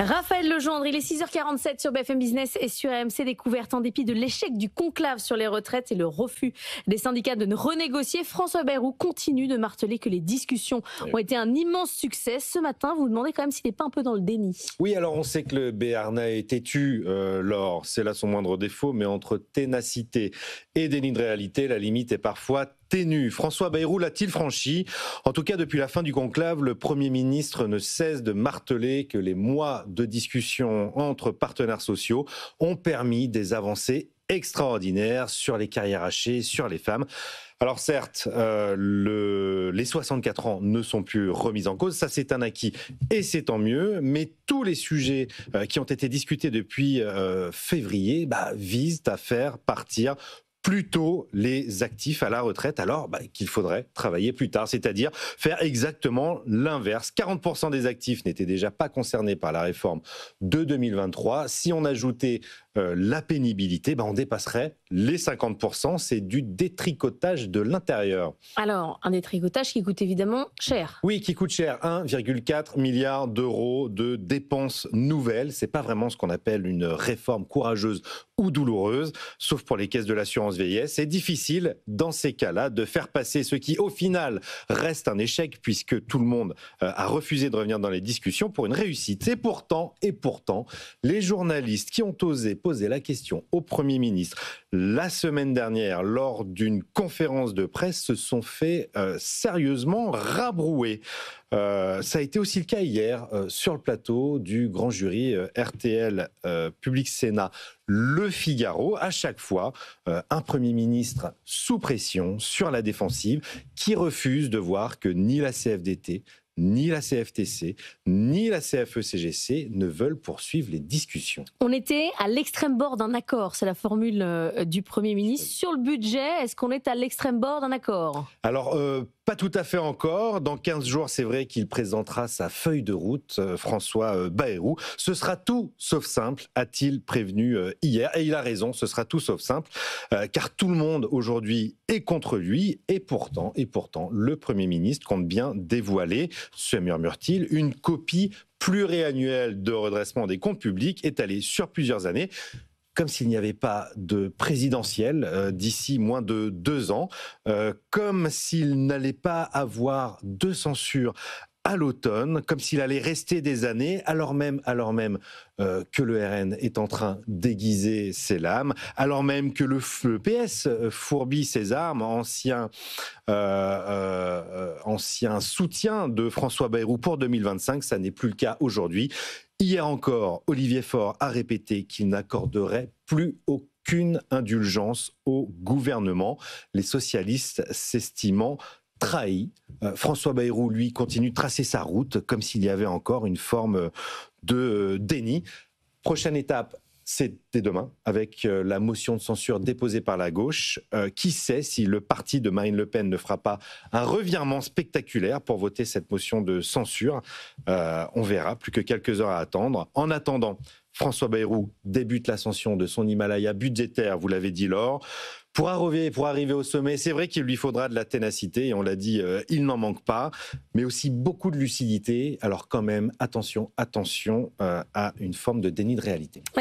Raphaël Legendre, il est 6h47 sur BFM Business et sur RMC Découverte. En dépit de l'échec du conclave sur les retraites et le refus des syndicats de renégocier, François Bayrou continue de marteler que les discussions ont été un immense succès. Ce matin, vous vous demandez quand même s'il n'est pas un peu dans le déni. Oui, alors on sait que le Béarnais est têtu, Laure, c'est là son moindre défaut, mais entre ténacité et déni de réalité, la limite est parfois ténue. François Bayrou l'a-t-il franchi? En tout cas, depuis la fin du conclave, le Premier ministre ne cesse de marteler que les mois de discussion entre partenaires sociaux ont permis des avancées extraordinaires sur les carrières hachées, sur les femmes. Alors certes, les 64 ans ne sont plus remis en cause, ça c'est un acquis et c'est tant mieux, mais tous les sujets qui ont été discutés depuis février visent à faire partir plutôt les actifs à la retraite, alors qu'il faudrait travailler plus tard, c'est-à-dire faire exactement l'inverse. 40% des actifs n'étaient déjà pas concernés par la réforme de 2023. Si on ajoutait la pénibilité, on dépasserait les 50%. C'est du détricotage de l'intérieur. Alors, un détricotage qui coûte évidemment cher. Oui, qui coûte cher. 1,4 milliard d'euros de dépenses nouvelles. C'est pas vraiment ce qu'on appelle une réforme courageuse ou douloureuse, sauf pour les caisses de l'assurance vieillesse. C'est difficile, dans ces cas-là, de faire passer ce qui, au final, reste un échec, puisque tout le monde a refusé de revenir dans les discussions pour une réussite. Et pourtant, les journalistes qui ont osé poser la question au Premier ministre la semaine dernière, lors d'une conférence de presse, se sont fait sérieusement rabrouer. Ça a été aussi le cas hier sur le plateau du grand jury RTL Public Sénat Le Figaro. À chaque fois, un Premier ministre sous pression, sur la défensive, qui refuse de voir que ni la CFDT, ni la CFTC, ni la CFE-CGC ne veulent poursuivre les discussions. On était à l'extrême bord d'un accord, c'est la formule du Premier ministre. Sur le budget, est-ce qu'on est à l'extrême bord d'un accord? Alors, pas tout à fait encore. Dans 15 jours, c'est vrai qu'il présentera sa feuille de route, François Bayrou. Ce sera tout sauf simple, a-t-il prévenu hier. Et il a raison, ce sera tout sauf simple, car tout le monde aujourd'hui est contre lui. Et pourtant, le Premier ministre compte bien dévoiler, se murmure-t-il, une copie pluriannuelle de redressement des comptes publics étalée sur plusieurs années, comme s'il n'y avait pas de présidentielle d'ici moins de 2 ans, comme s'il n'allait pas avoir de censure à l'automne, comme s'il allait rester des années, alors même que le RN est en train d'aiguiser ses lames, alors même que le PS fourbit ses armes, ancien soutien de François Bayrou pour 2025, ça n'est plus le cas aujourd'hui. Hier encore, Olivier Faure a répété qu'il n'accorderait plus aucune indulgence au gouvernement, les socialistes s'estimant trahis. François Bayrou, lui, continue de tracer sa route comme s'il y avait encore une forme de déni. Prochaine étape, c'est dès demain, avec la motion de censure déposée par la gauche. Qui sait si le parti de Marine Le Pen ne fera pas un revirement spectaculaire pour voter cette motion de censure. On verra, plus que quelques heures à attendre. En attendant, François Bayrou débute l'ascension de son Himalaya budgétaire, vous l'avez dit, Laure. Pour arriver au sommet, c'est vrai qu'il lui faudra de la ténacité, et on l'a dit, il n'en manque pas, mais aussi beaucoup de lucidité. Alors quand même, attention à une forme de déni de réalité.